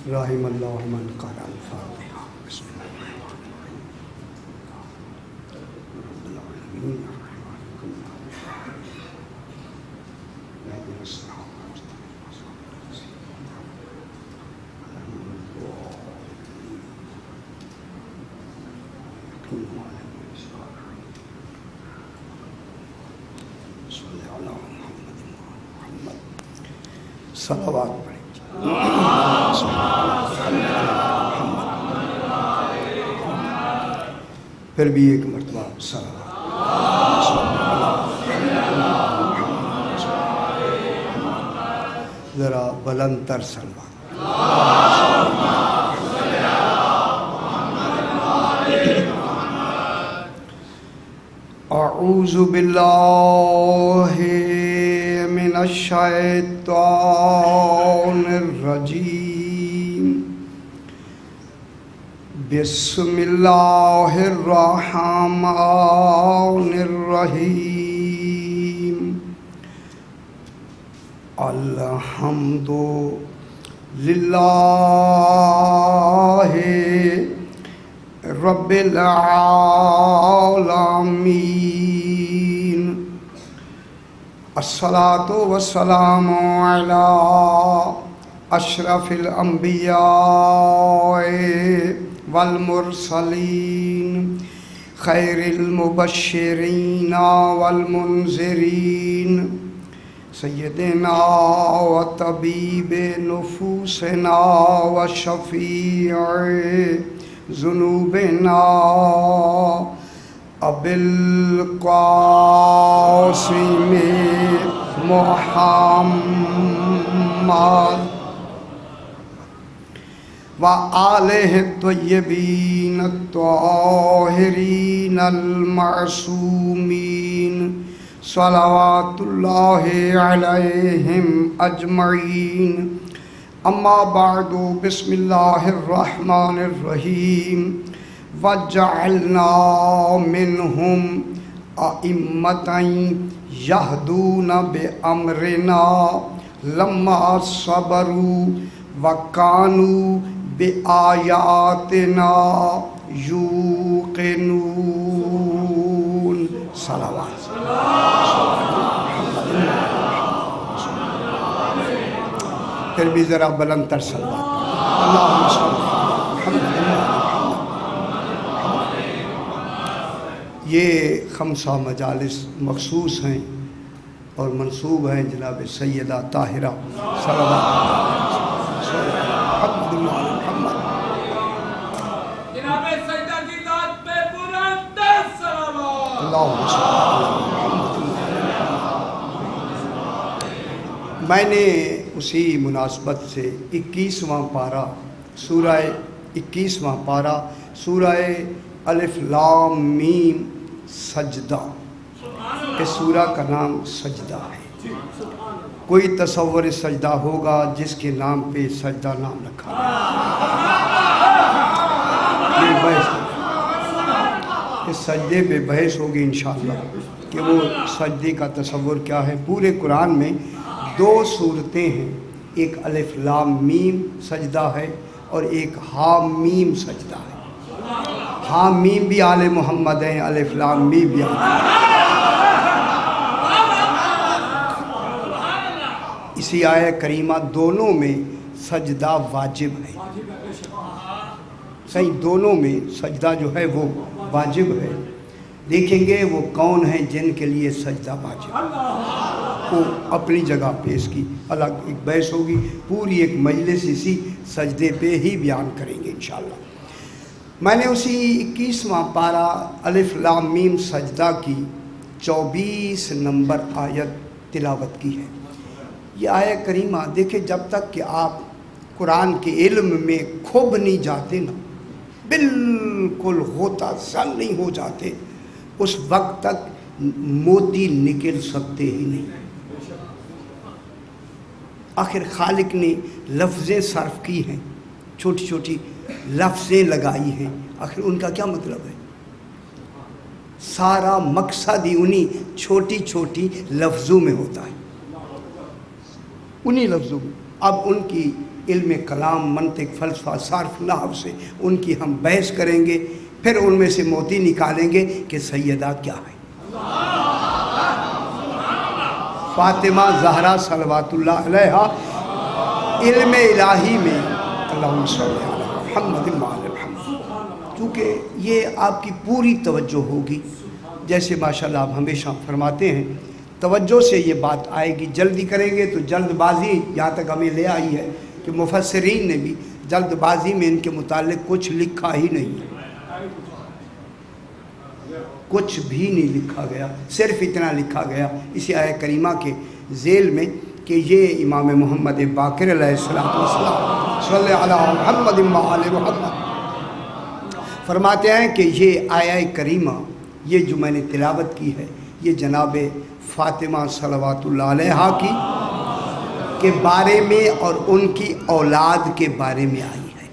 رحم اللہ من قرأ الفاتحہ بسم اللہ رب العالمین صلوات پڑھیں پھر بھی ایک مرتبہ صلوات ذرا بلند تر صلوات اعوذ باللہ من الشیطان الرجیم بسم اللہ الرحمن الرحیم الحمد للہ رب العالمین الصلاۃ والسلام علی اشرف الانبیاء والمرسلین خیر المبشرین والمنذرین سیدنا و طبیب نفوسنا و شفیع ذنوبنا ابی القاسم محمد و آلہ الطیبین الطاہرین المعصومین صلوات اللہ علیہم اجمعین اما بعد بسم اللہ الرحمن الرحیم وَجَعَلْنَا مِنْهُمْ أَئِمَّةً يَهْدُونَ بِأَمْرِنَا لَمَّا صَبَرُوا وَكَانُوا بِآيَاتِنَا يُوقِنُونَ صلوات پھر بھی ذرا بلند تر صلوات اللہم صلی یہ خمسہ مجالس مخصوص ہیں اور منصوب ہیں جناب سیدہ طاہرہ صلوات جناب سیدہ کی ذات پہ بلند صلوات اللہم میں نے اسی مناسبت سے 21واں پارہ سورہ الف لام میم سجدہ، اس سورہ کا نام سجدہ ہے۔ کوئی تصور سجدہ ہوگا جس کے نام پہ سجدہ نام رکھا ہے، اس سجدے پہ بحث ہوگی انشاءاللہ کہ وہ سجدے کا تصور کیا ہے۔ پورے قرآن میں 2 صورتیں ہیں، ایک الف لام میم سجدہ ہے اور ایک ہا میم سجدہ ہے۔ ہا میم بھی آل محمد ہیں، الف لام میم بھی آل اسی آیہ کریمہ دونوں میں سجدہ واجب ہے، صحیح، دونوں میں سجدہ جو ہے وہ واجب ہے۔ دیکھیں گے وہ کون ہیں جن کے لیے سجدہ واجب کو اپنی جگہ پہ اس کی الگ ایک بحث ہوگی، پوری ایک مجلس اسی سجدے پہ ہی بیان کریں گے انشاءاللہ۔ میں نے اسی 21واں پارہ الف لام میم سجدہ کی 24 نمبر آیت تلاوت کی ہے۔ یہ آیت کریمہ دیکھیں، جب تک کہ آپ قرآن کے علم میں کھب نہیں جاتے نا، بالکل ہوتا زن نہیں ہو جاتے، اس وقت تک موتی نکل سکتے ہی نہیں۔ آخر خالق نے لفظیں صرف کی ہیں، چھوٹی چھوٹی لفظیں لگائی ہیں، آخر ان کا کیا مطلب ہے؟ سارا مقصد ہی انہی چھوٹی چھوٹی لفظوں میں ہوتا ہے، انہی لفظوں میں۔ اب ان کی علم کلام، منطق، فلسفہ، صرف، نحو سے ان کی ہم بحث کریں گے، پھر ان میں سے موتی نکالیں گے کہ سیدہ کیا ہے۔ فاطمہ زہرا صلوات اللہ علیہا علم الہی میں اللہم صلی علی محمد وعلی محمد، چونکہ یہ آپ کی پوری توجہ ہوگی، جیسے ماشاءاللہ آپ ہمیشہ فرماتے ہیں توجہ سے یہ بات آئے گی۔ جلدی کریں گے تو جلد بازی یہاں تک ہمیں لے آئی ہے کہ مفسرین نے بھی جلد بازی میں ان کے متعلق کچھ لکھا ہی نہیں ہے، کچھ بھی نہیں لکھا گیا، صرف اتنا لکھا گیا اسی آیہ کریمہ کے ذیل میں کہ یہ امام محمد باقر علیہ السلام صلی علی محمد وعلی محمد فرماتے ہیں کہ یہ آیہ کریمہ یہ جو میں نے تلاوت کی ہے یہ جناب فاطمہ صلوات اللہ علیہا کی کے بارے میں اور ان کی اولاد کے بارے میں آئی ہے،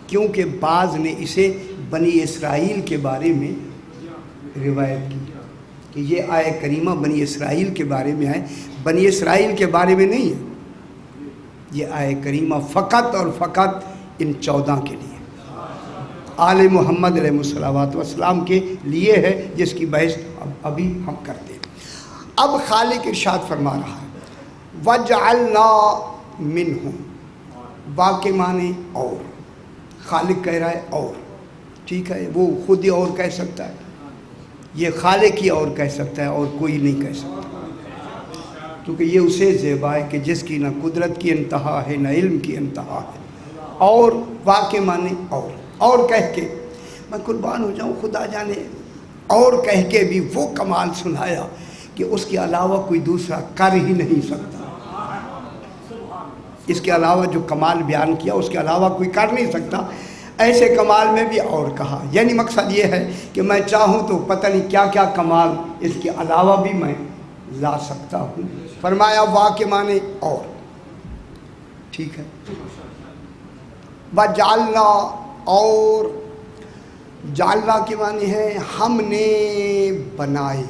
کیونکہ بعض نے اسے بنی اسرائیل کے بارے میں روایت کی کہ یہ آیہ کریمہ بنی اسرائیل کے بارے میں ہے، بنی اسرائیل کے بارے میں نہیں ہے، یہ آیہ کریمہ فقط اور فقط ان 14 کے لیے آل محمد علیہ السلام کے لیے ہے، جس کی بحث ابھی ہم کرتے ہیں۔ اب خالق ارشاد فرما رہا ہے وَجْعَلْنَا مِنْهُمْ، واقع معنی اور، خالق کہہ رہا ہے اور، ٹھیک ہے، وہ خود ہی اور کہہ سکتا ہے، یہ خالق ہی اور کہہ سکتا ہے اور کوئی نہیں کہہ سکتا، کیونکہ یہ اسے زیبا ہے کہ جس کی نہ قدرت کی انتہا ہے نہ علم کی انتہا ہے۔ اور واقع معنی اور کہہ کے میں قربان ہو جاؤں، خدا جانے اور کہہ کے بھی وہ کمال سنایا کہ اس کے علاوہ کوئی دوسرا کر ہی نہیں سکتا، اس کے علاوہ جو کمال بیان کیا اس کے علاوہ کوئی کر نہیں سکتا، ایسے کمال میں بھی اور کہا، یعنی مقصد یہ ہے کہ میں چاہوں تو پتہ نہیں کیا کیا کمال اس کے علاوہ بھی میں لا سکتا ہوں۔ فرمایا واقع معنی اور، ٹھیک ہے، وَجَعَلْنَا، اور جعلنا کے معنی ہے ہم نے بنائے،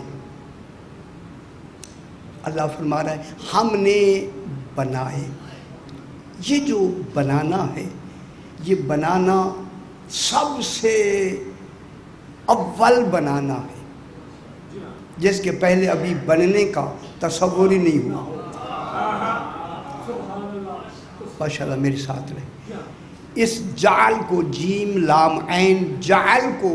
اللہ فرما رہا ہے ہم نے بنائے، یہ جو بنانا ہے یہ بنانا سب سے اول بنانا ہے، جس کے پہلے ابھی بننے کا تصور ہی نہیں ہوا۔ ماشاءاللہ میرے ساتھ رہے، اس جعل کو جیم لام عین جعل کو،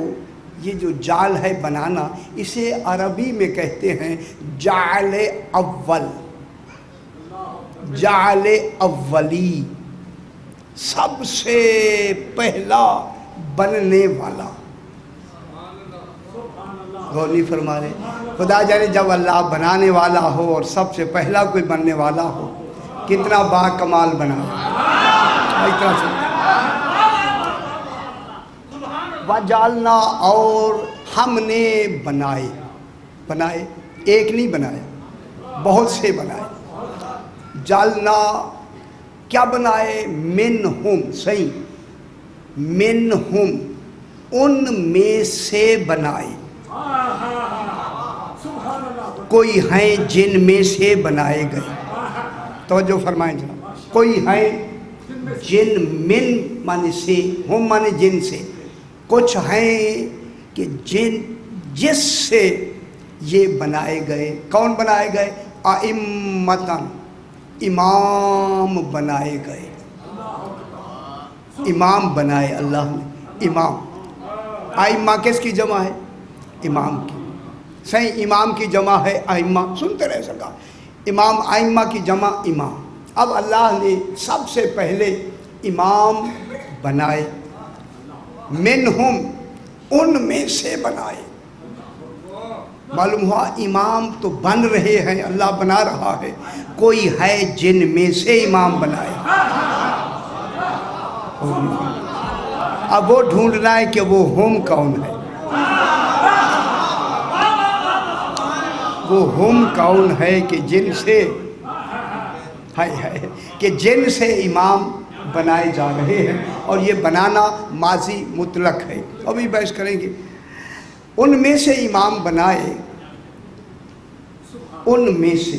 یہ جو جعل ہے بنانا، اسے عربی میں کہتے ہیں جعل اول، جعل اولی، سب سے پہلا بننے والا۔ غور نہیں فرما رہے، خدا جانے جب اللہ بنانے والا ہو اور سب سے پہلا کوئی بننے والا ہو کتنا با کمال بنا، اتنا سے وَجَعَلْنَا، اور ہم نے بنائے، بنائے ایک نہیں بنایا، بہت سے بنائے، جعلنا کیا بنائے، منہم، صحیح، منہم ان میں سے بنائے، کوئی ہیں جن میں سے بنائے گئے، توجہ فرمائیں جناب، کوئی ہیں جن، من معنی سے، ہم معنی جن سے، کچھ ہیں کہ جس سے یہ بنائے گئے، کون بنائے گئے، ائمتاً، امام بنائے گئے، امام بنائے اللہ نے، امام، ائمہ کس کی جمع ہے، امام کی، صحیح، امام کی جمع ہے ائمہ، سنتے رہ سکا، امام، ائمہ کی جمع امام، اب اللہ نے سب سے پہلے امام بنائے، منہم ان میں سے بنائے، معلوم ہوا امام تو بن رہے ہیں، اللہ بنا رہا ہے، کوئی ہے جن میں سے امام بنائے، اب وہ ڈھونڈنا ہے کہ وہ ہم کون ہے، وہ ہم کون ہے کہ جن سے ہے کہ جن سے امام بنائے جا رہے ہیں، اور یہ بنانا ماضی مطلق ہے، ابھی بحث کریں گے، ان میں سے امام بنائے، ان میں سے،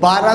12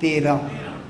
13।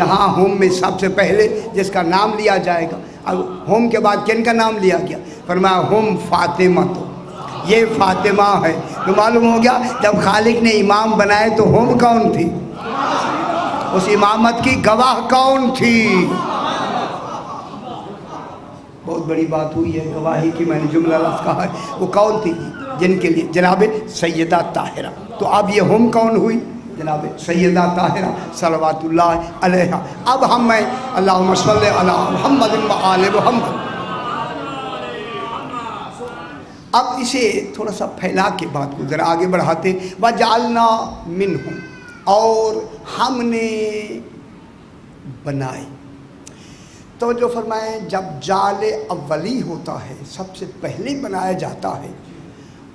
یہاں ہوم میں سب سے پہلے جس کا نام لیا جائے گا، اب ہوم کے بعد کن کا نام لیا گیا؟ فرمایا ہوم فاطمہ، تو یہ فاطمہ ہے۔ تو معلوم ہو گیا جب خالق نے امام بنائے تو ہوم کون تھی؟ اس امامت کی گواہ کون تھی؟ بہت بڑی بات ہوئی ہے گواہی کی، میں نے جملہ لفظ کہا ہے، وہ کون تھی؟ جن کے لیے جناب سیدہ طاہرہ۔ تو اب یہ ہم کون ہوئی؟ جناب سیدہ طاہرہ صلوات اللہ علیہا۔ اب ہم میں اللہم صلی علی محمد و آل محمد، اب اسے تھوڑا سا پھیلا کے بات کو ذرا آگے بڑھاتے، وَجَعَلْنَا مِنْهُمْ، اور ہم نے بنائے۔ تو جو فرمائیں جب جعل اولی ہوتا ہے، سب سے پہلے بنایا جاتا ہے،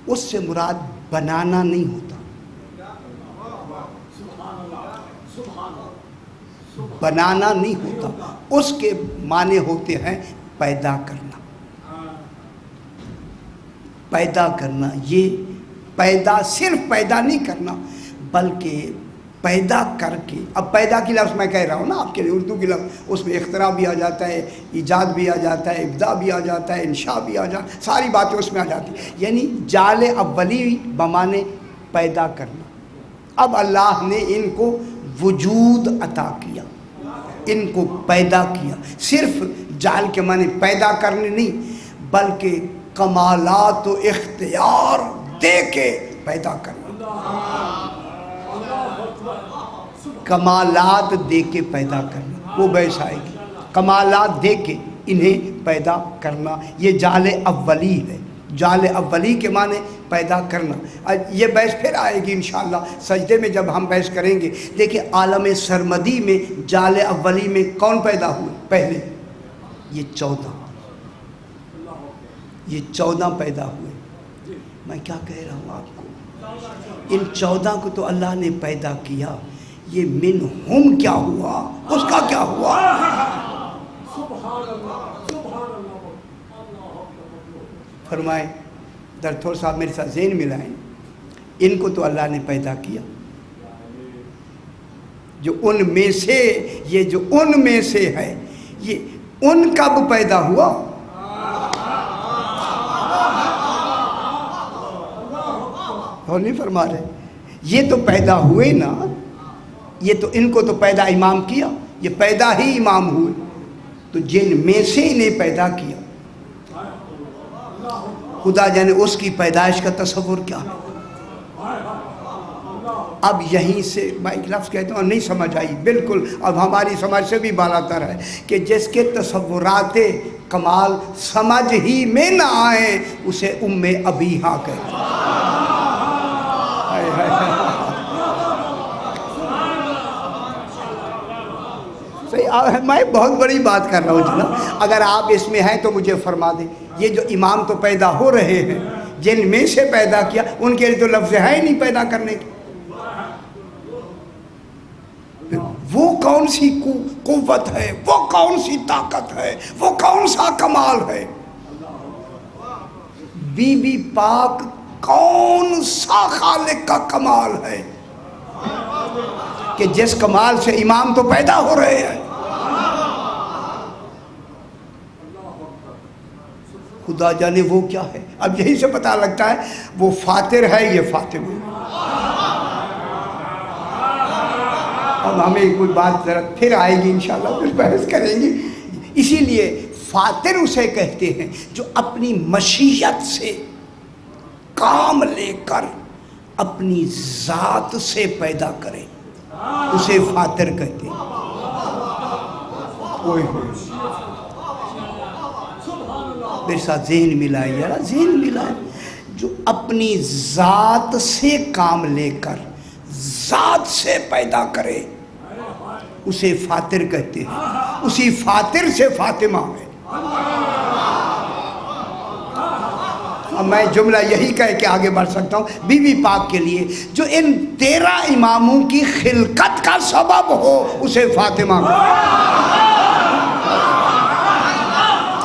اس سے مراد بنانا نہیں ہوتا، بنانا نہیں ہوتا، اس کے معنی ہوتے ہیں پیدا کرنا، پیدا کرنا۔ یہ پیدا صرف پیدا نہیں کرنا بلکہ پیدا کر کے، اب پیدا کی لفظ میں کہہ رہا ہوں نا آپ کے لیے، اردو کی لفظ، اس میں اختراع بھی آ جاتا ہے، ایجاد بھی آ جاتا ہے، ابداع بھی آ جاتا ہے، انشاء بھی آ جاتا ہے، ساری باتیں اس میں آ جاتی ہیں، یعنی جعل اولی بمانے پیدا کرنا۔ اب اللہ نے ان کو وجود عطا کیا، ان کو پیدا کیا، صرف جعل کے معنی پیدا کرنے نہیں بلکہ کمالات و اختیار دے کے پیدا کرنا، کمالات دے کے پیدا کرنا، وہ بحث آئے گی، کمالات دے کے انہیں پیدا کرنا، یہ جعل اولی ہے۔ جعل اولی کے معنی پیدا کرنا، یہ بحث پھر آئے گی انشاءاللہ سجدے میں جب ہم بحث کریں گے۔ دیکھیں عالم سرمدی میں جعل اولی میں کون پیدا ہوئے پہلے؟ یہ 14 پیدا ہوئے۔ میں کیا کہہ رہا ہوں آپ کو، ان 14 کو تو اللہ نے پیدا کیا، یہ منہم کیا ہوا، اس کا کیا ہوا؟ فرمائے در تھوڑا صاحب میرے ساتھ ذہن ملائیں، ان کو تو اللہ نے پیدا کیا، جو ان میں سے، یہ جو ان میں سے ہے، یہ ان کب پیدا ہوا؟ اور نہیں فرما رہے، یہ تو پیدا ہوئے نا، یہ تو ان کو تو پیدا امام کیا، یہ پیدا ہی امام ہوئے، تو جن میں سے انہیں پیدا کیا، خدا جانے اس کی پیدائش کا تصور کیا ہے۔ اب یہیں سے میں ایک لفظ کہتا ہوں نہیں سمجھ آئی بالکل، اب ہماری سمجھ سے بھی بالاتر ہے کہ جس کے تصورات کمال سمجھ ہی میں نہ آئیں اسے ابیہا کہتے ہیں۔ میں بہت بڑی بات کر رہا ہوں جناب، اگر آپ اس میں ہیں تو مجھے فرما دیں، یہ جو امام تو پیدا ہو رہے ہیں، جن میں سے پیدا کیا، ان کے لیے تو لفظ ہے ہی نہیں پیدا کرنے کی۔ وہ کون سی قوت ہے، وہ کون سی طاقت ہے، وہ کون سا کمال ہے؟ بی بی پاک کون سا خالق کا کمال ہے کہ جس کمال سے امام تو پیدا ہو رہے ہیں؟ خدا جانے وہ کیا ہے۔ اب یہی سے پتہ لگتا ہے وہ فاتر ہے، یہ فاطمہ۔ اب ہمیں کوئی بات ذرا پھر آئے گی انشاءاللہ، پھر بحث کریں گے۔ اسی لیے فاتر اسے کہتے ہیں جو اپنی مشیت سے کام لے کر اپنی ذات سے پیدا کرے، اسے فاتر کہتے ہیں۔ میرے ساتھ ذہن ملائے یار، ذہن ملائے، جو اپنی ذات سے کام لے کر ذات سے پیدا کرے اسے فاتر کہتے ہیں، اسی فاتر سے فاطمہ ہے۔ اب میں جملہ یہی کہہ کے آگے بڑھ سکتا ہوں، بی بی پاک کے لیے جو ان 13 اماموں کی خلقت کا سبب ہو اسے فاطمہ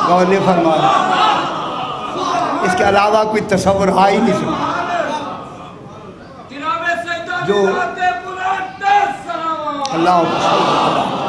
غور نے فرمایا، اس کے علاوہ کوئی تصور آ ہی نہیں سکتا۔ جو اللہ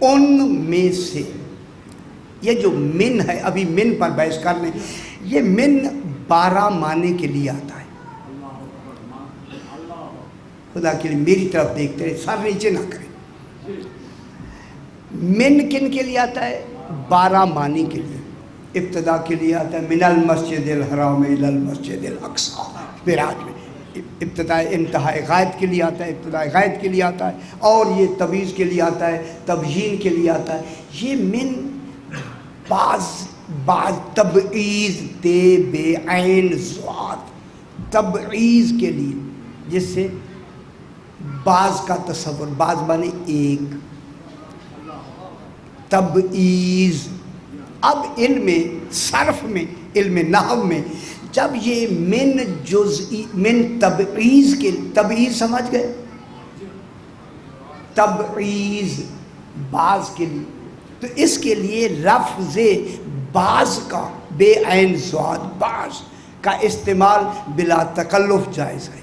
ان میں سے. یہ جو من ہے، ابھی من پر بحث کر لیں. یہ من 12 معنی کے لیے آتا ہے. خدا کے لیے میری طرف دیکھتے رہے، سر نیچے نہ کریں. من کن کے لیے آتا ہے؟ 12 معنی کے لیے. ابتدا کے لیے آتا ہے من المسجد الحرام الی المسجد الاقصی، معراج میں. ابتدا انتہا غائب کے لیے آتا ہے، ابتدا غائب کے لیے آتا ہے. اور یہ تبعیض کے لیے آتا ہے، تبیین کے لیے آتا ہے. یہ من بعض تبعیض تے بے عین ذات، تبعیض کے لیے، جس سے بعض کا تصور، بعض معنی ایک، تبعیض. اب علم صرف میں، علم نحو میں جب یہ من جزئی، من تبعیض کے، تبعیض سمجھ گئے؟ تبعیض بعض کے لیے، تو اس کے لیے لفظ بعض کا بے عین ذات، بعض کا استعمال بلا تکلف جائز ہے.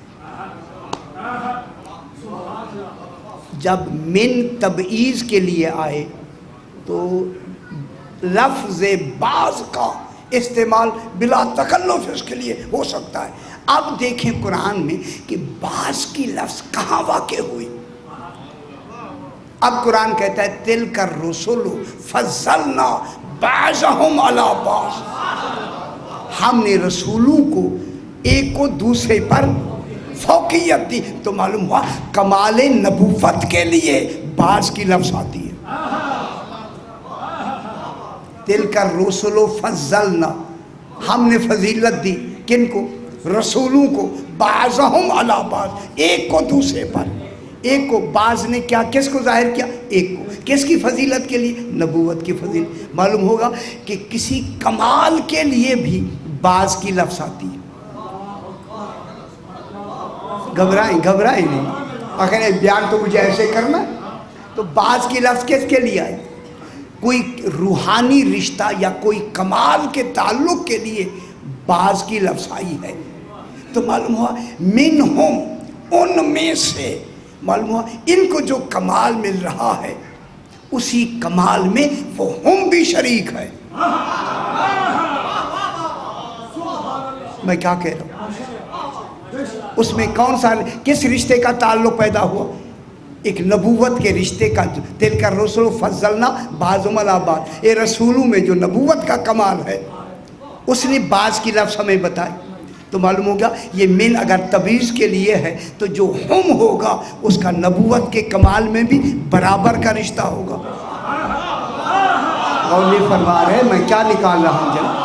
جب من تبعیض کے لیے آئے تو لفظ بعض کا استعمال بلا تکلف اس کے لیے ہو سکتا ہے. اب دیکھیں قرآن میں کہ بعض کی لفظ کہاں واقع ہوئی. اب قرآن کہتا ہے تلک الرسل فضلنا بعضهم علی بعض، ہم نے رسولوں کو ایک کو دوسرے پر فوقیت دی. تو معلوم ہوا کمال نبوت کے لیے بعض کی لفظ آتی ہے. تلک الرسل فضلنا، ہم نے فضیلت دی کن کو؟ رسولوں کو. بعضهم علی بعض، ایک کو دوسرے پر. ایک کو بعض نے کیا، کس کو ظاہر کیا؟ ایک کو. کس کی فضیلت کے لیے؟ نبوت کی فضیلت. معلوم ہوگا کہ کسی کمال کے لیے بھی بعض کی لفظ آتی ہے. گھبرائیں نہیں، اگر بیان تو مجھے ایسے کرنا. تو بعض کی لفظ کس کے لیے آئی؟ کوئی روحانی رشتہ یا کوئی کمال کے تعلق کے لیے بعض کی لفظ آئی ہے. تو معلوم ہوا منہم، ان میں سے. معلوم ہوا ان کو جو کمال مل رہا ہے اسی کمال میں وہ ہم بھی شریک ہے. میں کیا کہہ رہا ہوں؟ اس میں کون سا، کس رشتے کا تعلق پیدا ہوا؟ ایک نبوت کے رشتے کا. تلک الرسل فضلنا بعضهم علی بعض، اے رسولوں میں جو نبوت کا کمال ہے اس نے بعض کی لفظ ہمیں بتائی. تو معلوم ہوگا یہ من اگر تبعیض کے لیے ہے تو جو ہم ہوگا اس کا نبوت کے کمال میں بھی برابر کا رشتہ ہوگا. اور یہ فرما رہے میں کیا نکال رہا ہوں جناب؟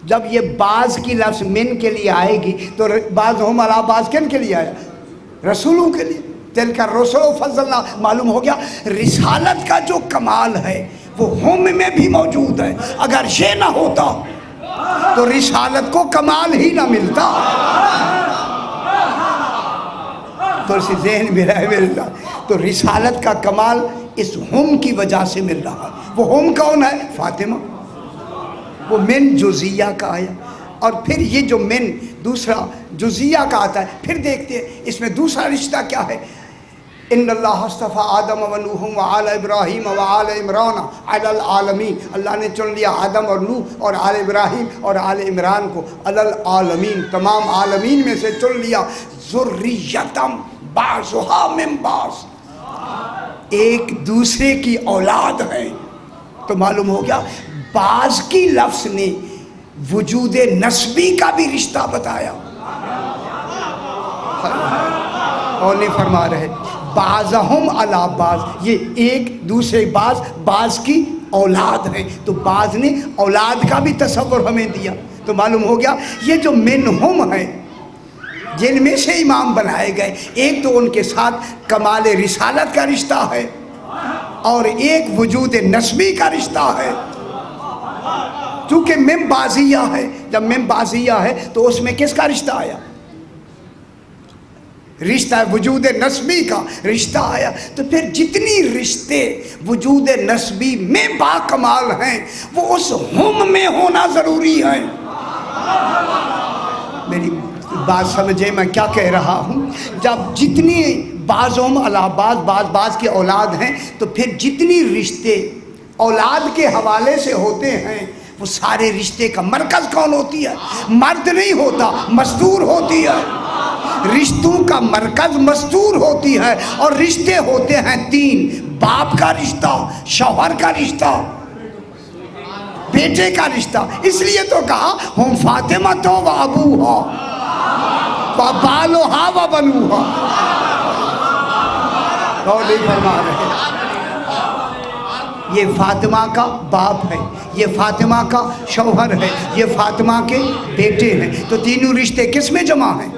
جب یہ بعض کی لفظ من کے لیے آئے گی تو بعضهم علی بعض کن کے لیے آیا؟ رسولوں کے لیے. تلک الرسل فضلنا، معلوم ہو گیا رسالت کا جو کمال ہے وہ ہم میں بھی موجود ہے. اگر یہ نہ ہوتا تو رسالت کو کمال ہی نہ ملتا. تو اسی ذہن میں رہے ملتا. تو رسالت کا کمال اس ہم کی وجہ سے مل رہا ہے. وہ ہم کون ہے؟ فاطمہ. وہ من جزیہ کا آیا. اور پھر یہ جو من دوسرا جزیہ کا آتا ہے، پھر دیکھتے ہیں اس میں دوسرا رشتہ کیا ہے. ان اللہ اصطفیٰ آدم و نوح و آل ابراہیم و آل عمران علی العالمین. اللہ نے چن لیا آدم اور نوح اور آل ابراہیم اور آل عمران کو علی العالمین، تمام عالمین میں سے چن لیا. ذریتم بعضھا من بعض، ایک دوسرے کی اولاد ہے. تو معلوم ہو گیا بعض کی لفظ نے وجود نسبی کا بھی رشتہ بتایا. اور نہیں فرما رہے بعضهم علی بعض، یہ ایک دوسرے بعض کی اولاد ہیں. تو بعض نے اولاد کا بھی تصور ہمیں دیا. تو معلوم ہو گیا یہ جو منہم ہے جن میں سے امام بنائے گئے، ایک تو ان کے ساتھ کمال رسالت کا رشتہ ہے اور ایک وجود نسبی کا رشتہ ہے. چونکہ مم بازیہ ہے، جب مم بازیہ ہے تو اس میں کس کا رشتہ آیا؟ رشتہ وجود نسبی کا رشتہ آیا. تو پھر جتنی رشتے وجود نسبی میں با کمال ہیں وہ اس ہم میں ہونا ضروری ہے. میری بات سمجھے میں کیا کہہ رہا ہوں؟ جب جتنی بعضهم علی بعض بعض کی اولاد ہیں، تو پھر جتنی رشتے اولاد کے حوالے سے ہوتے ہیں وہ سارے رشتے کا مرکز کون ہوتی ہے؟ مرد نہیں ہوتا، مستور ہوتی ہے۔ رشتوں کا مرکز مستور ہوتی ہے، اور رشتے ہوتے ہیں 3: باپ کا رشتہ، شوہر کا رشتہ، بیٹے کا رشتہ۔ اس لیے تو کہا ہم فاطمہ تو و ابوہا و بالوہا و بنوہا، اور نہیں فرما رہے یہ فاطمہ کا باپ ہے، یہ فاطمہ کا شوہر ہے، یہ فاطمہ کے بیٹے ہیں۔ تو تینوں رشتے کس میں جمع ہیں؟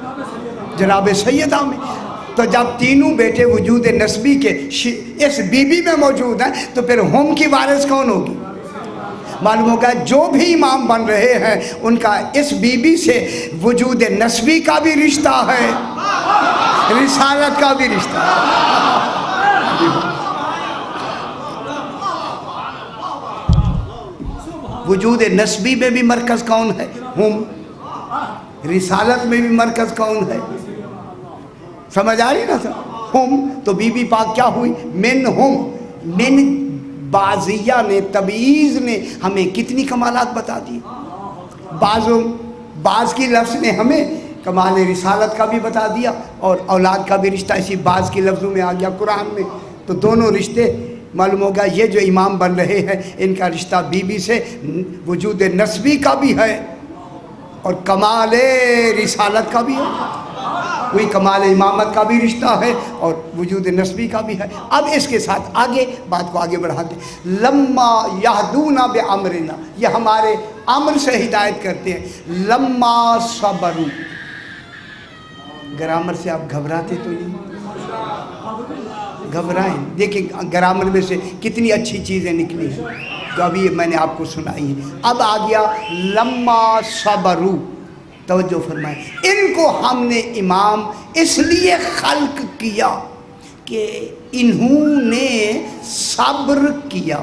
جناب سیدہ میں۔ تو جب تینوں بیٹے وجود نسبی کے اس بی بی میں موجود ہیں تو پھر ہم کی وارث کون ہوگی؟ معلوم ہوگا جو بھی امام بن رہے ہیں ان کا اس بی بی سے وجود نسبی کا بھی رشتہ ہے، رسالت کا بھی رشتہ ہے۔ وجود نسبی میں بھی مرکز کون ہے؟ ہم۔ رسالت میں بھی مرکز کون ہے؟ سمجھ آ رہی نا سر؟ ہم تو بی بی پاک کیا ہوئی؟ من ہم، من بعضیہ نے، تبعیض نے ہمیں کتنی کمالات بتا دی۔ بعض کی لفظ نے ہمیں کمال رسالت کا بھی بتا دیا اور اولاد کا بھی رشتہ اسی بعض کی لفظوں میں آ گیا قرآن میں۔ تو دونوں رشتے معلوم ہوگا یہ جو امام بن رہے ہیں ان کا رشتہ بی بی سے وجود نسبی کا بھی ہے اور کمال رسالت کا بھی ہے، وہی کمال امامت کا بھی رشتہ ہے اور وجود نسبی کا بھی ہے۔ اب اس کے ساتھ آگے بات کو آگے بڑھاتے ہیں۔ لما یہدونا بامرنا، یہ ہمارے امر سے ہدایت کرتے ہیں۔ لما صبروا، گرامر سے آپ گھبراتے تو نہیں؟ گھبرائیں، دیکھیں گرامر میں سے کتنی اچھی چیزیں نکلی ہیں جو ابھی میں نے آپ کو سنائی ہیں۔ اب آ گیا لما صبروا، توجہ فرمائیں، ان کو ہم نے امام اس لیے خلق کیا کہ انہوں نے صبر کیا۔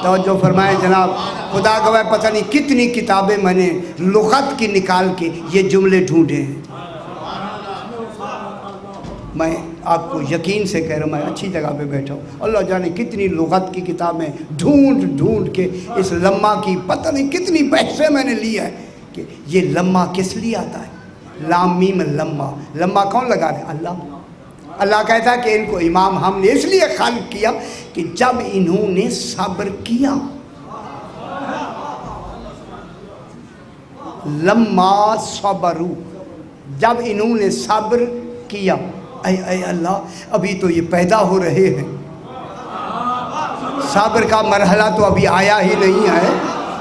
توجہ فرمائیں جناب، خدا گواہ پتہ نہیں کتنی کتابیں میں نے لغت کی نکال کے یہ جملے ڈھونڈے ہیں۔ میں آپ کو یقین سے کہہ رہا ہوں، میں اچھی جگہ پہ بیٹھا ہوں، اللہ جانے کتنی لغت کی کتابیں ڈھونڈ کے اس لمحہ کی پتہ نہیں کتنی بحثیں میں نے لی ہے کہ یہ لمحہ کس لیے آتا ہے۔ لام میم لمحہ، لمحہ کون لگا رہے؟ اللہ۔ اللہ کہتا ہے کہ ان کو امام ہم نے اس لیے خلق کیا کہ جب انہوں نے صبر کیا، لما صبروا، جب انہوں نے صبر کیا۔ اے اللہ، ابھی تو یہ پیدا ہو رہے ہیں، صبر کا مرحلہ تو ابھی آیا ہی نہیں ہے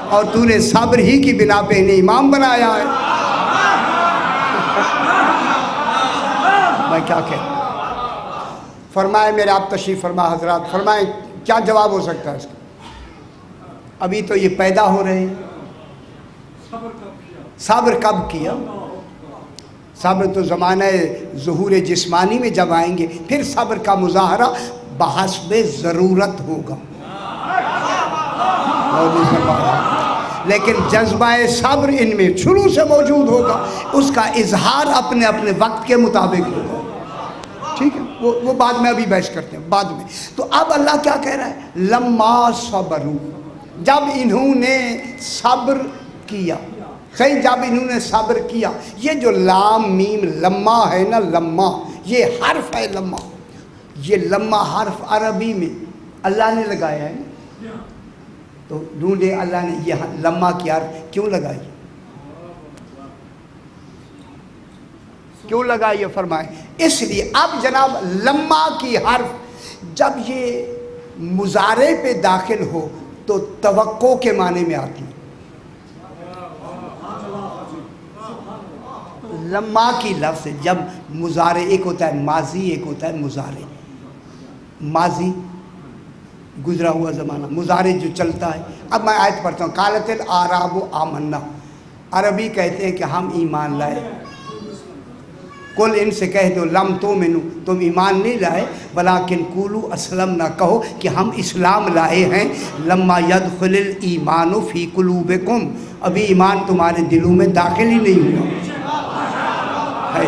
اور تو نے صبر ہی کی بنا پہ انہیں امام بنایا ہے۔ میں کیا کہہ؟ فرمائے میرے آپ تشریف فرما حضرات، فرمائے کیا جواب ہو سکتا ہے اس کا؟ ابھی تو یہ پیدا ہو رہے ہیں، صبر کب کیا؟ صبر تو زمانہ ظہور جسمانی میں جب آئیں گے پھر صبر کا مظاہرہ بحسب ضرورت ہوگا، لیکن جذبہ صبر ان میں شروع سے موجود ہوگا، اس کا اظہار اپنے اپنے وقت کے مطابق ہوگا۔ ٹھیک ہے، وہ بعد میں ابھی بحث کرتے ہیں بعد میں۔ تو اب اللہ کیا کہہ رہا ہے؟ لما صبروا، جب انہوں نے صبر کیا۔ صحیح، جب انہوں نے صبر کیا۔ یہ جو لام میم لما ہے نا، لما یہ حرف ہے، لما یہ لما حرف عربی میں اللہ نے لگایا ہے، تو ڈھونڈے اللہ نے یہ لما کی حرف کیوں لگائی، کیوں لگائی ہے فرمائیں؟ اس لیے اب جناب لما کی حرف جب یہ مضارع پہ داخل ہو تو توقع کے معنی میں آتی ہے۔ لما کی لفظ جب مضارع، ایک ہوتا ہے ماضی ایک ہوتا ہے مضارع، ماضی گزرا ہوا زمانہ، مضارع جو چلتا ہے۔ اب میں آیت پڑھتا ہوں، قالت الاعراب آمنا، عربی کہتے ہیں کہ ہم ایمان لائے۔ کل ان سے کہہ دو لم تؤمنوا، تم ایمان نہیں لائے، ولیکن قولوا اسلمنا، کہو کہ ہم اسلام لائے ہیں۔ لما يدخل الایمان فی قلوبکم، ابھی ایمان تمہارے دلوں میں داخل ہی نہیں ہوا ہے۔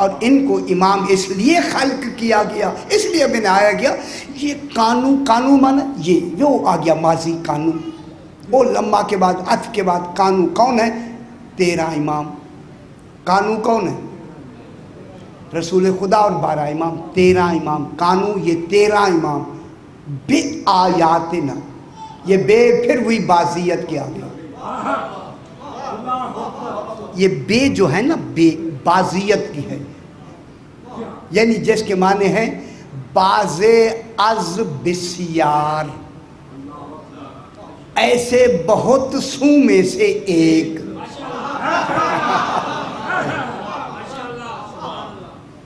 اور ان کو امام اس لیے خلق کیا گیا، اس لیے بنایا گیا. یہ کانو مانا یہ وہ آ گیا ماضی کانو، وہ لمحہ کے بعد عطف کے بعد کانو. کون ہے؟ 13 امام. کانو کون ہے؟ رسول خدا اور 12 امام. 13 امام کانو، یہ 13 امام. بے آیاتنا، یہ بے پھر وہی بازیت کے آگے. یہ بے جو ہے نا بے بازیت کی ہے، یعنی جس کے معنی ہیں باز از بسیار، ایسے بہت سو میں سے ایک.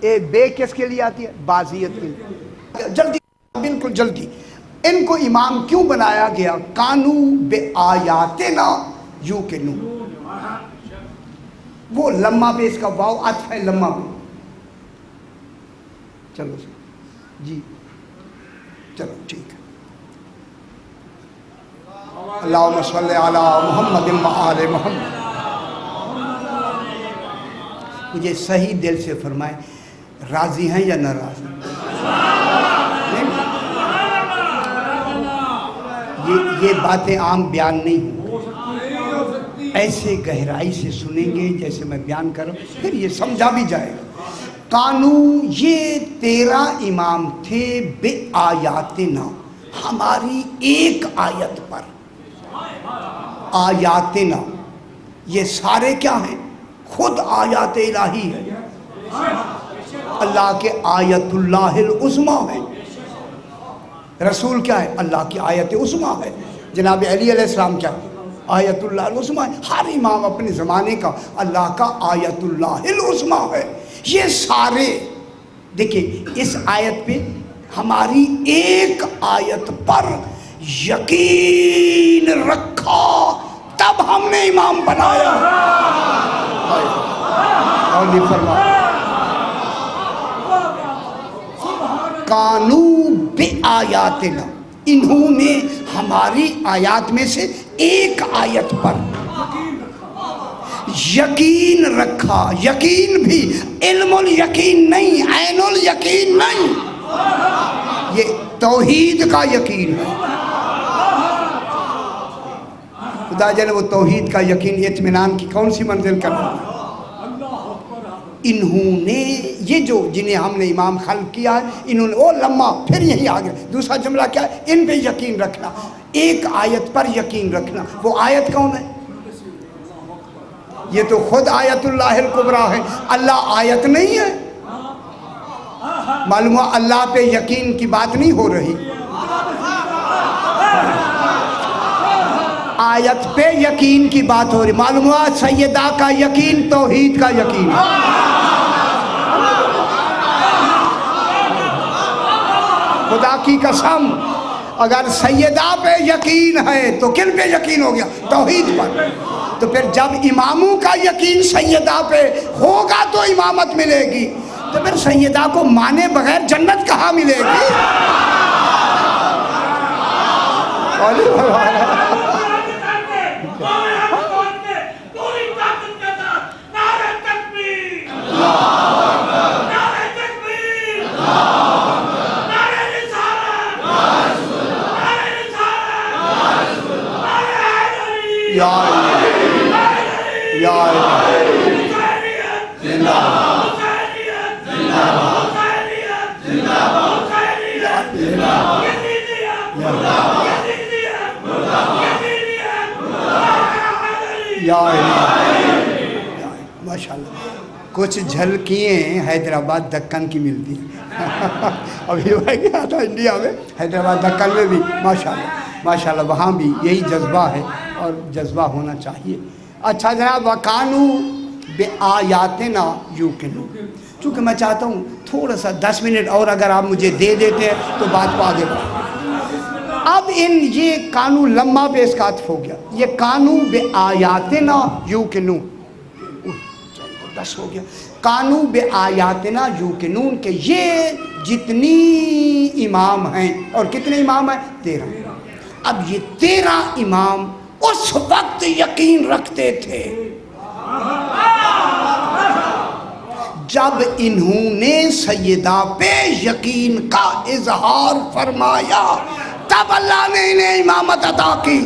اے بے کس کے لیے آتی ہے؟ بازیت کے لیے. جلدی بالکل جلدی. ان کو امام کیوں بنایا گیا؟ کانو بے آیاتنا یوقنون. وہ لمحہ پہ اس کا واو عطف ہے لمحہ پہ. چلو جی چلو ٹھیک ہے. اللہم صلی علی محمد و آل محمد. مجھے صحیح دل سے فرمائیں، راضی ہیں یا ناراض ہیں؟ یہ باتیں عام بیان نہیں ہوں، ایسے گہرائی سے سنیں گے جیسے میں بیان کر رہا ہوں، پھر یہ سمجھا بھی جائے گا. کانو یہ 13 امام تھے بے آیاتنا، ہماری ایک آیت پر. آیاتنا یہ سارے کیا ہیں؟ خود آیات الہی ہے. اللہ کے آیت اللہ العظمیٰ ہے. رسول کیا ہے؟ اللہ کی آیت عظمیٰ ہے. جناب علی علیہ السلام کیا ہے؟ آیت اللہ العظمیٰ ہے. ہر امام اپنے زمانے کا اللہ کا آیت اللہ العظمیٰ ہے. یہ سارے دیکھیں اس آیت پہ ہماری ایک آیت پر یقین رکھا تب ہم نے امام بنایا. اور نہیں فرمایا کانو بے آیاتنا، انہوں نے ہماری آیات میں سے ایک آیت پر یقین رکھا. یقین بھی علم الیقین نہیں، عین الیقین نہیں، یہ توحید کا یقین ہے. خدا جانے وہ توحید کا یقین اطمینان کی کون سی منزل کرنا ہے. انہوں نے یہ جو جنہیں ہم نے امام خلق کیا ہے، انہوں نے وہ لمحہ پھر یہی آگے دوسرا جملہ کیا ہے؟ ان پہ یقین رکھنا، ایک آیت پر یقین رکھنا. وہ آیت کون ہے؟ یہ تو خود آیت اللہ الکبریٰ ہے. اللہ آیت نہیں ہے. معلوم ہوا اللہ پہ یقین کی بات نہیں ہو رہی، آیت پہ یقین کی بات ہو رہی. معلوم ہوا سیدہ کا یقین توحید کا یقین ہے. خدا کی قسم اگر سیدہ پہ یقین ہے تو کن پہ یقین ہو گیا؟ توحید پر. تو پھر جب اماموں کا یقین سیدہ پہ ہوگا تو امامت ملے گی. تو پھر سیدہ کو مانے بغیر جنت کہاں ملے گی؟ یا ماشاءاللہ. کچھ جھلکیاں حیدرآباد دکن کی ملتی ہیں. ابھی میں گیا تھا انڈیا میں، حیدرآباد دکن میں بھی ماشاءاللہ وہاں بھی یہی جذبہ ہے اور جذبہ ہونا چاہیے. اچھا جناب، وَقَانُوا بِآیَاتِنَا یُوقِنُونَ. چونکہ میں چاہتا ہوں تھوڑا سا 10 منٹ اور اگر آپ مجھے دے دیتے ہیں تو بات کو آگے بڑھا. اب یہ کانو لمحہ پہ اس کا عطف ہو گیا. یہ کانو بِآیَاتِنَا یُوقِنُونَ 10 ہو گیا. کانو بِآیَاتِنَا یُوقِنُونَ کہ یہ جتنی امام ہیں، اور کتنے امام ہیں؟ 13. اب یہ 13 امام اس وقت یقین رکھتے تھے جب انہوں نے سیدہ پہ یقین کا اظہار فرمایا تب اللہ نے انہیں امامت عطا کی۔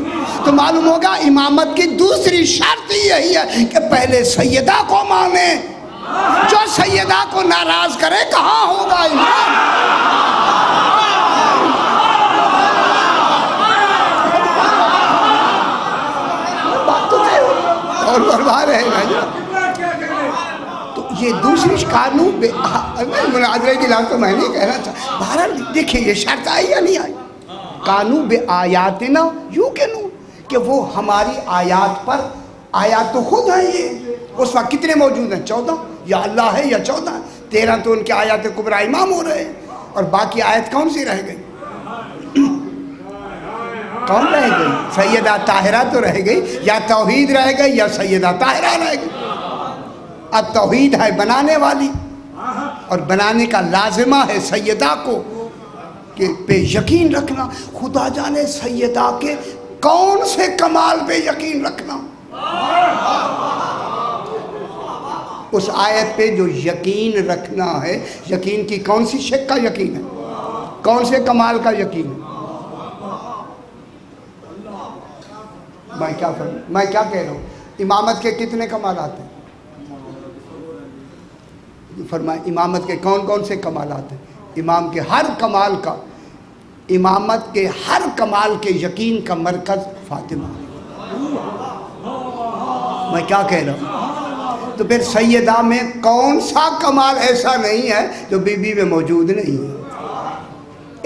تو معلوم ہوگا امامت کی دوسری شرط یہی ہے کہ پہلے سیدہ کو مانے، جو سیدہ کو ناراض کرے کہاں ہوگا امام۔ بات تو نہیں ہوگا اور برباد رہے گا۔ تو یہ دوسری قانون مناظرے کی لازم تو میں نہیں کہنا چاہتا۔ بہرحال دیکھیں یہ شرط آئی یا نہیں آئی؟ قانون بے آیاتنا یوں کہ نو کہ وہ ہماری آیات پر، آیات تو خود ہیں یہ، اس وقت کتنے موجود ہیں؟ 14 یا اللہ ہے یا 14 ہے، 13 تو ان کے آیات کبریٰ امام ہو رہے ہیں، اور باقی آیت کون سی رہ گئی؟ کون رہ گئی؟ سیدہ طاہرہ تو رہ گئی، یا توحید رہ گئی یا سیدہ طاہرہ رہ گئی۔ اب توحید ہے بنانے والی، اور بنانے کا لازمہ ہے سیدہ کو کہ پہ یقین رکھنا۔ خدا جانے سیدہ کے کون سے کمال پہ یقین رکھنا۔ اس آیت پہ جو یقین رکھنا ہے، یقین کی کون سی شک کا یقین ہے؟ کون سے کمال کا یقین ہے؟ میں کیا کہہ رہا ہوں؟ امامت کے کتنے کمالات ہیں؟ فرمائیں امامت کے کون کون سے کمالات ہیں؟ امام کے ہر کمال کا، امامت کے ہر کمال کے یقین کا مرکز فاطمہ۔ میں کیا کہہ رہا ہوں؟ تو پھر سیدہ میں کون سا کمال ایسا نہیں ہے جو بی بی میں موجود نہیں ہے؟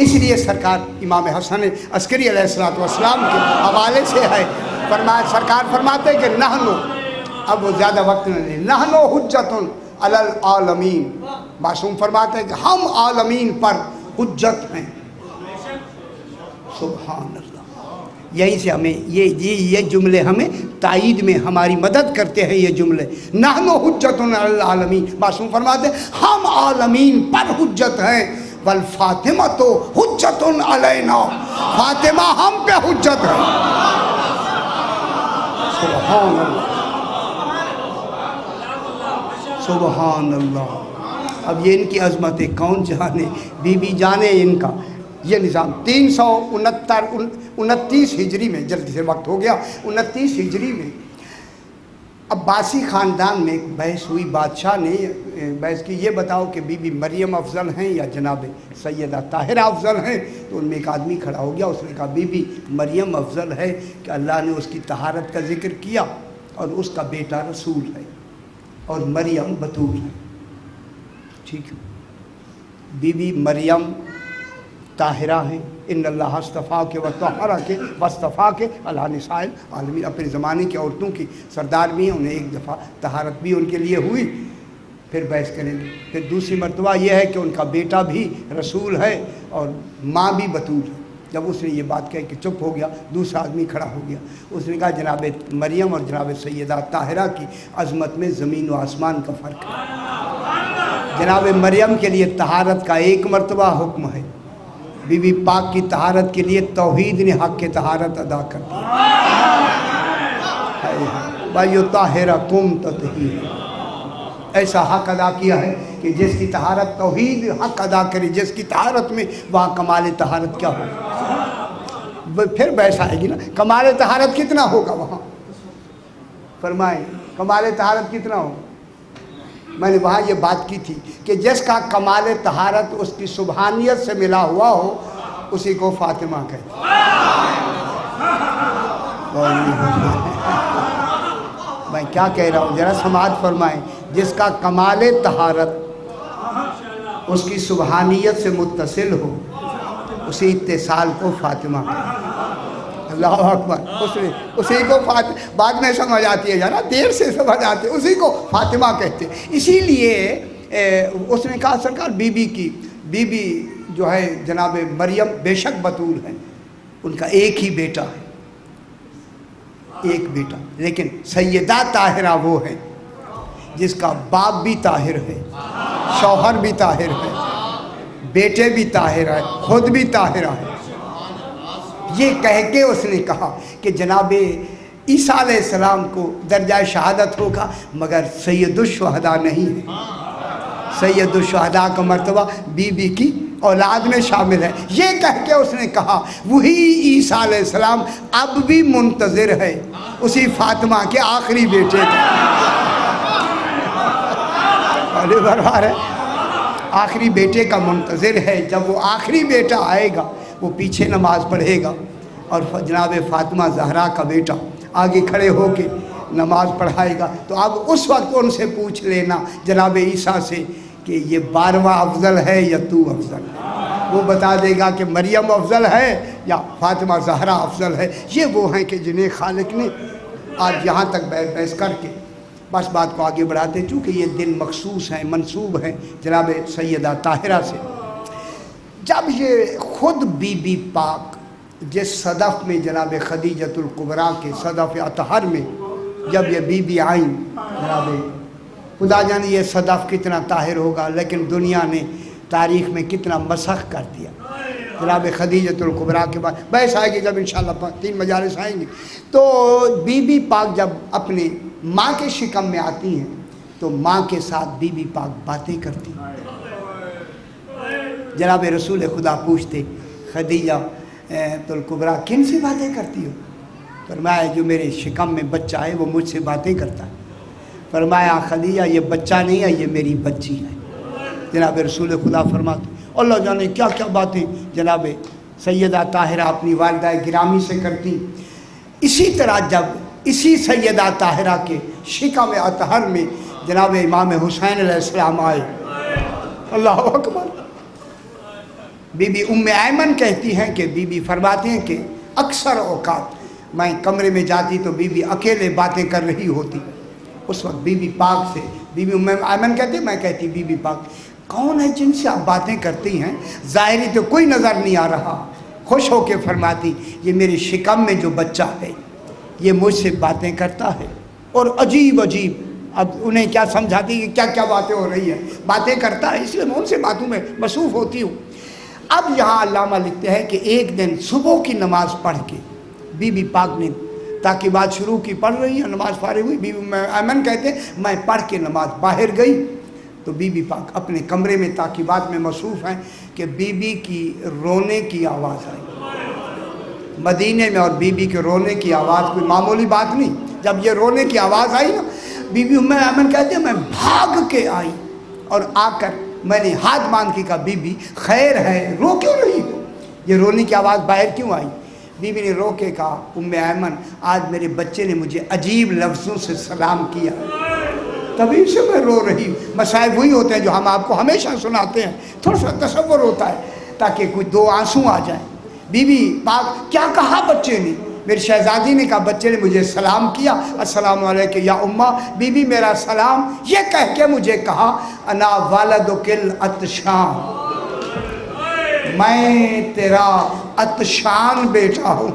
اس لیے سرکار امام حسن عسکری علیہ السلام کے حوالے سے ہے، فرمایا سرکار فرماتے کہ نحنو، اب وہ زیادہ وقت نہیں، نحنو حجت علی العالمین، معصوم فرماتے ہیں کہ ہم عالمین پر حجت ہیں۔ سبحان اللہ۔ یہیں سے ہمیں یہ جملے ہمیں تائید میں ہماری مدد کرتے ہیں۔ یہ جملے نحن حجت علی العالمین، معصوم فرماتے ہیں ہم عالمین پر حجت ہیں، والفاطمہ تو حجت علینا، فاطمہ ہم پہ حجت ہے۔ سبحان اللہ، سبحان اللہ۔ اب یہ ان کی عظمتیں کون جانے، بی بی جانے ان کا یہ نظام۔ 329 ہجری میں، جلدی سے وقت ہو گیا، 29 ہجری میں عباسی خاندان میں ایک بحث ہوئی۔ بادشاہ نے بحث کی، یہ بتاؤ کہ بی بی مریم افضل ہیں یا جناب سیدہ طاہرہ افضل ہیں؟ تو ان میں ایک آدمی کھڑا ہو گیا، اس نے کہا بی بی مریم افضل ہے کہ اللہ نے اس کی طہارت کا ذکر کیا اور اس کا بیٹا رسول ہے، اور مریم بتول ہے۔ ٹھیک ہے، بی بی مریم طاہرہ ہیں، ان اللہ اصطفیٰ کے وطہرہ کے واصطفیٰ کے علی نساء العالمین، اپنے زمانے کی عورتوں کی سردار بھی ہیں، انہیں ایک دفعہ طہارت بھی ان کے لیے ہوئی، پھر بحث کریں گے۔ پھر دوسری مرتبہ یہ ہے کہ ان کا بیٹا بھی رسول ہے اور ماں بھی بتول ہے۔ جب اس نے یہ بات کہی کہ چپ ہو گیا، دوسرا آدمی کھڑا ہو گیا، اس نے کہا جناب مریم اور جناب سیدہ طاہرہ کی عظمت میں زمین و آسمان کا فرق ہے۔ جناب مریم کے لیے طہارت کا ایک مرتبہ حکم ہے، بی بی پاک کی طہارت کے لیے توحید نے حق کے طہارت ادا کر دی۔ بھائیو طاہرکم تطہیرا، ایسا حق ادا کیا ہے کہ جس کی طہارت توحید حق ادا کرے، جس کی طہارت میں وہاں کمال طہارت کیا ہوگا؟ پھر بحث آئے گی نا، کمال طہارت کتنا ہوگا وہاں؟ فرمائیں کمال طہارت کتنا ہوگا؟ میں نے وہاں یہ بات کی تھی کہ جس کا کمال طہارت اس کی سبحانیت سے ملا ہوا ہو، اسی کو فاطمہ کہتے ہیں۔ میں کیا کہہ رہا ہوں ذرا سماعت فرمائیں، جس کا کمال طہارت اس کی سبحانیت سے متصل ہو، اسی اتصال کو فاطمہ کہتے ہیں۔ اللہ اکبر، اسی کو بعد میں سمجھ آتی ہے، ذرا دیر سے سمجھ آتی ہے، اسی کو فاطمہ کہتے ہیں۔ اسی لیے اس نے کہا سرکار بی بی جو ہے جناب مریم بے شک بتول ہے، ان کا ایک ہی بیٹا ہے، ایک بیٹا، لیکن سیدہ طاہرہ وہ ہے جس کا باپ بھی طاہر ہے، شوہر بھی طاہر ہے، بیٹے بھی طاہر ہے، خود بھی طاہرہ ہے۔ یہ کہہ کے اس نے کہا کہ جناب عیسیٰ علیہ السلام کو درجہ شہادت ہوگا مگر سید الشہداء نہیں ہے۔ سید الشہداء کا مرتبہ بی بی کی اولاد میں شامل ہے۔ یہ کہہ کے اس نے کہا وہی عیسیٰ علیہ السلام اب بھی منتظر ہے اسی فاطمہ کے آخری بیٹے کا۔ علی برابر ہے، آخری بیٹے کا منتظر ہے۔ جب وہ آخری بیٹا آئے گا وہ پیچھے نماز پڑھے گا اور جناب فاطمہ زہرا کا بیٹا آگے کھڑے ہو کے نماز پڑھائے گا۔ تو اب اس وقت ان سے پوچھ لینا جناب عیسیٰ سے کہ یہ 12واں افضل ہے یا تو افضل ہے۔ وہ بتا دے گا کہ مریم افضل ہے یا فاطمہ زہرا افضل ہے۔ یہ وہ ہیں کہ جنہیں خالق نے آج یہاں تک بحث کر کے بس بات کو آگے بڑھاتے، چونکہ یہ دن مخصوص ہیں، منسوب ہیں جناب سیدہ طاہرہ سے۔ جب یہ خود بی بی پاک جس صدف میں جناب خدیجۃ الکبریٰ کے صدف اطہر میں جب یہ بی بی آئیں، جناب خدا جانے یہ صدف کتنا طاہر ہوگا، لیکن دنیا نے تاریخ میں کتنا مسخ کر دیا۔ جناب خدیجۃ الکبریٰ کے بعد بحث آئے گی جب انشاءاللہ 3 مجالس آئیں گے، تو بی بی پاک جب اپنے ماں کے شکم میں آتی ہیں تو ماں کے ساتھ بی بی پاک باتیں کرتی ہیں۔ جناب رسول خدا پوچھتے خدیجہ الکبریٰ کن سے باتیں کرتی ہو؟ فرمایا جو میرے شکم میں بچہ ہے وہ مجھ سے باتیں کرتا ہے۔ فرمایا خدیجہ یہ بچہ نہیں ہے، یہ میری بچی ہے۔ جناب رسول خدا فرماتے اللہ جانے کیا کیا باتیں جناب سیدہ طاہرہ اپنی والدہ گرامی سے کرتی۔ اسی طرح جب اسی سیدہ طاہرہ کے شکم اطہر میں جناب امام حسین علیہ السلام آئے، اللہ اکبر، بی بی ام ایمن کہتی ہیں کہ بی بی فرماتے ہیں کہ اکثر اوقات میں کمرے میں جاتی تو بی بی اکیلے باتیں کر رہی ہوتی۔ اس وقت بی بی پاک سے بی بی ام ایمن کہتی، میں کہتی بی بی پاک کون ہے جن سے آپ باتیں کرتی ہیں؟ ظاہری تو کوئی نظر نہیں آ رہا۔ خوش ہو کے فرماتی یہ میرے شکم میں جو بچہ ہے یہ مجھ سے باتیں کرتا ہے، اور عجیب عجیب، اب انہیں کیا سمجھاتی کہ کیا کیا باتیں ہو رہی ہیں، باتیں کرتا ہے، اس لیے میں ان سے باتوں میں مصروف ہوتی ہوں۔ اب یہاں علامہ لکھتے ہیں کہ ایک دن صبح کی نماز پڑھ کے بی بی پاک نے تاکہ بات شروع کی، پڑھ رہی ہے، نماز فارغ ہوئی، بی بی ایمن کہتے ہیں میں پڑھ کے نماز باہر گئی تو بی بی پاک اپنے کمرے میں تاکیبات میں مصروف ہیں کہ بی بی کی رونے کی آواز آئی۔ مدینے میں اور بی بی کے رونے کی آواز کوئی معمولی بات نہیں۔ جب یہ رونے کی آواز آئی نا، بی بی ام ایمن کہتے ہیں میں بھاگ کے آئی اور آ کر میں نے ہاتھ باندھ کے کہا بی بی خیر ہے، رو کیوں رہی ہو؟ یہ رونے کی آواز باہر کیوں آئی؟ بی بی نے رو کے کہا ام ایمن آج میرے بچے نے مجھے عجیب لفظوں سے سلام کیا، تبھی سے میں رو رہی ہوں۔ مصائب وہی ہوتے ہیں جو ہم آپ کو ہمیشہ سناتے ہیں، تھوڑا سا تصور ہوتا ہے تاکہ کوئی 2 آنسو آ جائیں۔ بی بی پاک کیا کہا بچے نے؟ میری شہزادی نے کہا بچے نے مجھے سلام کیا، السلام علیکم یا اماں۔ بی بی میرا سلام یہ کہہ کے مجھے کہا انا والدک العطشان، میں تیرا عطشان بیٹا ہوں۔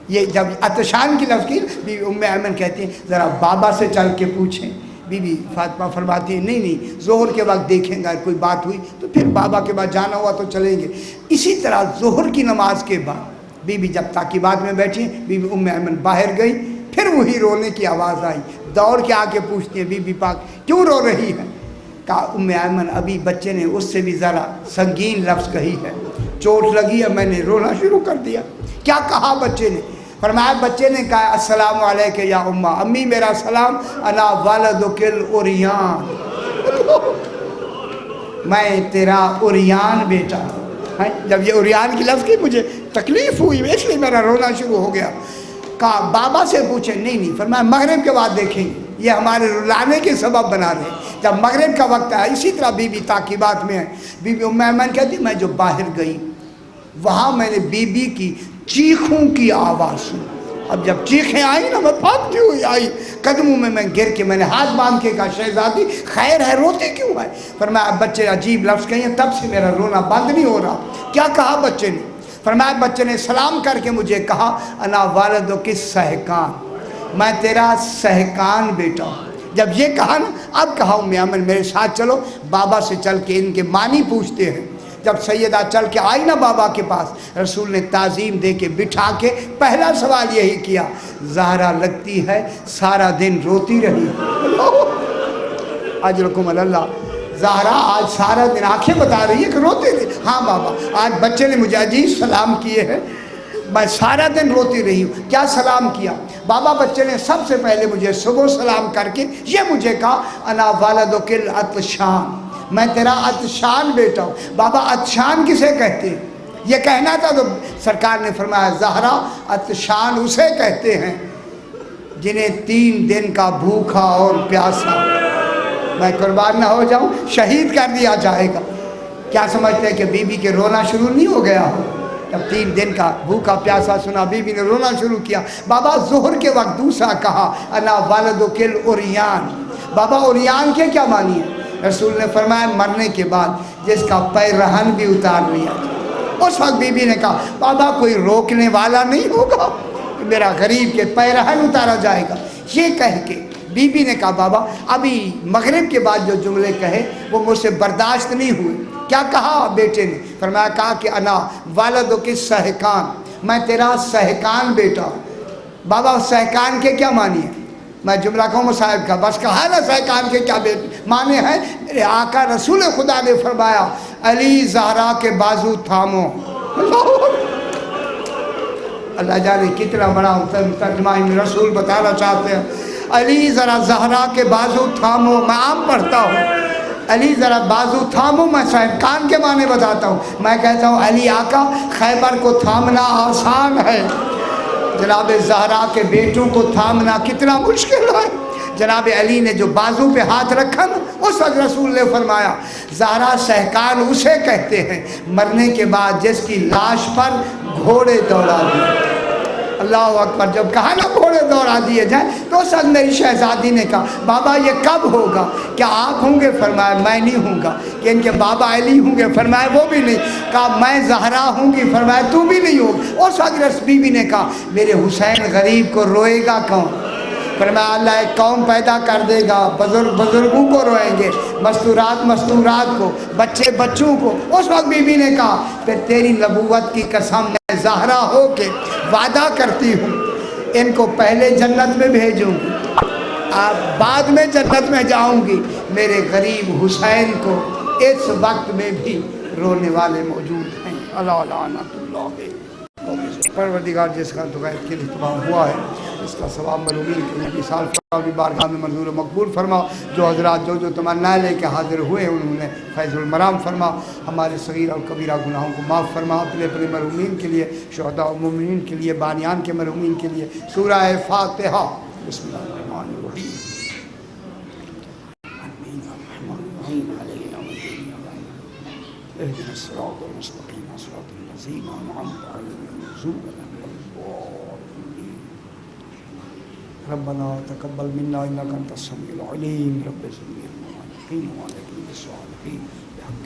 یہ جب عطشان کی لفظ کی بی بی ام ایمن کہتی ہیں ذرا بابا سے چل کے پوچھیں۔ بی بی فاطمہ فرماتی ہیں نہیں ظہر کے وقت دیکھیں گا، کوئی بات ہوئی تو پھر بابا کے بعد جانا ہوا تو چلیں گے۔ اسی طرح ظہر کی نماز کے بعد بی بی جب تاکیبات میں بیٹھی، بی بی ام ایمن باہر گئی، پھر وہی رونے کی آواز آئی، دوڑ کے آ کے پوچھتی ہیں بی بی پاک کیوں رو رہی ہے؟ کہا ام ایمن ابھی بچے نے اس سے بھی ذرا سنگین لفظ کہی ہے، چوٹ لگی ہے، میں نے رونا شروع کر دیا۔ کیا کہا بچے نے؟ فرمایا بچے نے کہا السلام علیکم یا اماں، امی میرا سلام، انا والدک العریان، میں تیرا عریان بیٹا ہوں۔ جب یہ عریان کی لفظ کی مجھے تکلیف ہوئی، اس لیے میرا رونا شروع ہو گیا۔ کہا بابا سے پوچھیں، نہیں فرمایا مغرب کے بعد دیکھیں گے، یہ ہمارے رلانے کے سبب بنا رہے ہیں۔ جب مغرب کا وقت آیا، اسی طرح بی بی تاکیبات میں ہے، بی بی ام ایمن کہتی میں جو باہر گئی وہاں میں نے بی بی کی چیخوں کی آواز سنی۔ اب جب چیخیں آئی نا میں بھاگتی ہوئی آئی، قدموں میں گر کے میں نے ہاتھ باندھ کے کہا شہزادی خیر ہے، روتے کیوں ہے؟ فرمایا بچے عجیب لفظ کہیں تب سے میرا رونا بند نہیں ہو رہا۔ کیا کہا بچے نے؟ فرمایا بچے نے سلام کر کے مجھے کہا انا والدک السحقان، میں تیرا سحقان بیٹا ہوں۔ جب یہ کہا نا، اب کہا ام ایمن میرے ساتھ چلو، بابا سے چل کے ان کے معنی پوچھتے ہیں۔ جب سیدہ چل کے آئی نا بابا کے پاس، رسول نے تعظیم دے کے بٹھا کے پہلا سوال یہی کیا زہرا لگتی ہے سارا دن روتی رہی۔ اجرکم اللہ، زہرا آج سارا دن آنکھیں بتا رہی ہے کہ روتے رہی. ہاں بابا آج بچے نے مجھے عجیب سلام کیے ہیں, میں سارا دن روتی رہی ہوں. کیا سلام کیا بابا؟ بچے نے سب سے پہلے مجھے صبح سلام کر کے یہ مجھے کہا انا والدک العطشان, میں تیرا عطشان بیٹا ہوں. بابا عطشان کسے کہتے ہیں؟ یہ کہنا تھا تو سرکار نے فرمایا زہرا عطشان اسے کہتے ہیں جنہیں 3 دن کا بھوکا اور پیاسا, میں قربان نہ ہو جاؤں, شہید کر دیا جائے گا. کیا سمجھتے ہیں کہ بی بی کے رونا شروع نہیں ہو گیا ہو؟ جب 3 دن کا بھوکا پیاسا سنا بی بی نے رونا شروع کیا. بابا ظہر کے وقت دوسرا کہا انا والدک العریان. بابا عریان کے کیا معنی ہے؟ رسول نے فرمایا مرنے کے بعد جس کا پیرہن بھی اتار لیا. اس وقت بی بی نے کہا بابا کوئی روکنے والا نہیں ہوگا میرا غریب کے پیرہن اتارا جائے گا. یہ کہہ کے بی بی نے کہا بابا ابھی مغرب کے بعد جو جملے کہے وہ مجھ سے برداشت نہیں ہوئے. کیا کہا بیٹے نے؟ فرمایا کہا کہ انا والدک السحکان, میں تیرا سحکان بیٹا ہوں. بابا سحکان کے کیا معنی ہے؟ میں جملہ کہوں صاحب کا بس کہا نا سحکان کے کیا معنی ہے؟ میرے آقا رسول خدا نے فرمایا علی زہرا کے بازو تھامو. اللہ جانے کتنا بڑا ترجمہ رسول بتانا چاہتے ہیں. علی ذرا زہرا کے بازو تھامو, میں عام پڑھتا ہوں علی ذرا بازو تھامو, میں سحکان کے معنی بتاتا ہوں. میں کہتا ہوں علی آقا خیبر کو تھامنا آسان ہے, جناب زہرا کے بیٹوں کو تھامنا کتنا مشکل ہے. جناب علی نے جو بازو پہ ہاتھ رکھا نا اس وقت رسول نے فرمایا زہرا سحکان اسے کہتے ہیں مرنے کے بعد جس کی لاش پر گھوڑے دوڑا دیے. اللہ اکبر. جب کہا نا گھوڑے دوڑا دیے جائیں تو اس وقت میری شہزادی نے کہا بابا یہ کب ہوگا؟ کیا آپ ہوں گے؟ فرمایا میں نہیں ہوں گا. کہ ان کے بابا علی ہوں گے؟ فرمایا وہ بھی نہیں. کہا میں زہرا ہوں گی؟ فرمایا تو بھی نہیں ہوگا. اس وقت بی بی نے کہا میرے حسین غریب کو روئے گا کون؟ فرمایا اللہ ایک قوم پیدا کر دے گا, بزرگوں کو روئیں گے, مستورات کو, بچے بچوں کو. اس وقت بی بی نے کہا پھر تیری نبوت کی قسم میں زہرا ہو کے وعدہ کرتی ہوں ان کو پہلے جنت میں بھیجوں گی, بعد میں جنت میں جاؤں گی. میرے غریب حسین کو اس وقت میں بھی رونے والے موجود ہیں. اللہ لعنت اللہ. پروردگار جس کا دعائت کے لیے تمام ہوا ہے اس کا ثواب مرومین کے لیے سال کی بارگاہ میں منظور و مقبول فرما. جو حضرات جو تمنا لے کے حاضر ہوئے انہوں نے فیض المرام فرما. ہمارے صغیر اور کبیرہ گناہوں کو معاف فرما. اپنے اپنے مرحومین کے لیے, شہداء و مومنین کے لیے, بانیان کے مرحومین کے لیے سورہ فاتحہ. بسم اللہ الرحمن الرحیم. اهدنا الصراط المستقيم صراط الذين أنعمت عليهم ربنا تقبل منا إنك أنت السميع العليم. رب زدنا علما وعليكم بالصالحين بحق